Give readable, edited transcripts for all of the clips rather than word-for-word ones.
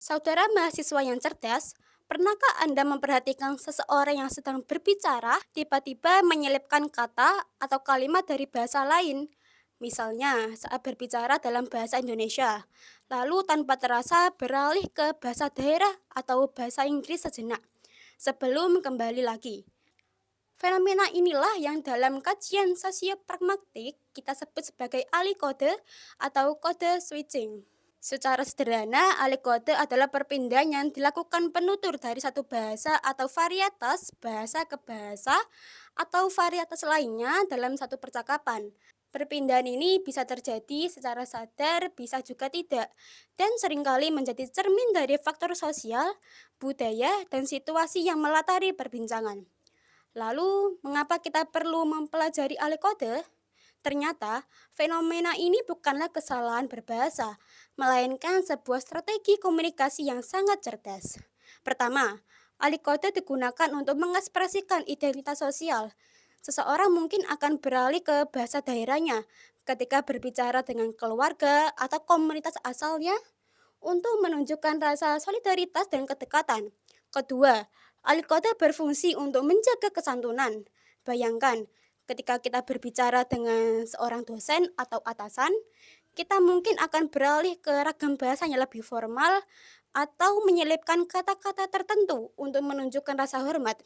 Saudara mahasiswa yang cerdas, pernahkah Anda memperhatikan seseorang yang sedang berbicara tiba-tiba menyelipkan kata atau kalimat dari bahasa lain? Misalnya, saat berbicara dalam bahasa Indonesia, lalu tanpa terasa beralih ke bahasa daerah atau bahasa Inggris sejenak, sebelum kembali lagi. Fenomena inilah yang dalam kajian sosiopragmatik kita sebut sebagai alih kode atau kode switching. Secara sederhana, alih kode adalah perpindahan yang dilakukan penutur dari satu bahasa atau varietas bahasa ke bahasa atau varietas lainnya dalam satu percakapan. Perpindahan ini bisa terjadi secara sadar, bisa juga tidak, dan seringkali menjadi cermin dari faktor sosial, budaya, dan situasi yang melatari perbincangan. Lalu, mengapa kita perlu mempelajari alih kode? Ternyata, fenomena ini bukanlah kesalahan berbahasa, melainkan sebuah strategi komunikasi yang sangat cerdas. Pertama, alih kode digunakan untuk mengekspresikan identitas sosial. Seseorang mungkin akan beralih ke bahasa daerahnya ketika berbicara dengan keluarga atau komunitas asalnya untuk menunjukkan rasa solidaritas dan kedekatan. Kedua, alih kode berfungsi untuk menjaga kesantunan. Bayangkan, ketika kita berbicara dengan seorang dosen atau atasan, kita mungkin akan beralih ke ragam bahasa yang lebih formal atau menyelipkan kata-kata tertentu untuk menunjukkan rasa hormat.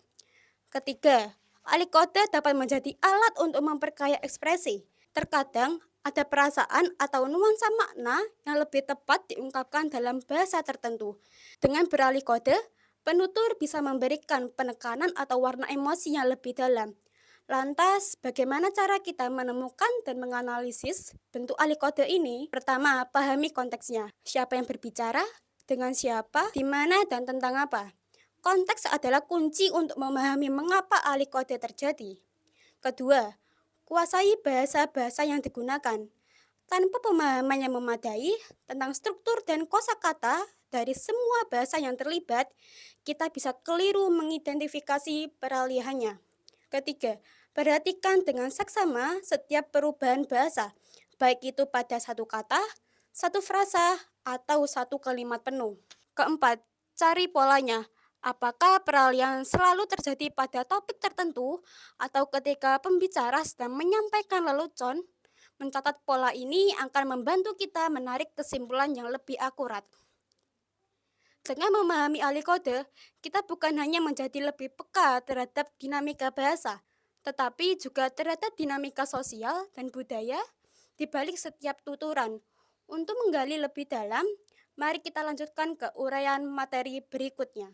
Ketiga, alih kode dapat menjadi alat untuk memperkaya ekspresi. Terkadang ada perasaan atau nuansa makna yang lebih tepat diungkapkan dalam bahasa tertentu. Dengan beralih kode, penutur bisa memberikan penekanan atau warna emosi yang lebih dalam. Lantas, bagaimana cara kita menemukan dan menganalisis bentuk alih kode ini? Pertama, pahami konteksnya. Siapa yang berbicara, dengan siapa, di mana, dan tentang apa. Konteks adalah kunci untuk memahami mengapa alih kode terjadi. Kedua, kuasai bahasa-bahasa yang digunakan. Tanpa pemahaman yang memadai tentang struktur dan kosakata dari semua bahasa yang terlibat, kita bisa keliru mengidentifikasi peralihannya. Ketiga, perhatikan dengan seksama setiap perubahan bahasa, baik itu pada satu kata, satu frasa, atau satu kalimat penuh. Keempat, cari polanya. Apakah peralihan selalu terjadi pada topik tertentu atau ketika pembicara sedang menyampaikan lelucon? Mencatat pola ini akan membantu kita menarik kesimpulan yang lebih akurat. Dengan memahami alih kode, kita bukan hanya menjadi lebih peka terhadap dinamika bahasa, tetapi juga terhadap dinamika sosial dan budaya di balik setiap tuturan. Untuk menggali lebih dalam, mari kita lanjutkan ke uraian materi berikutnya.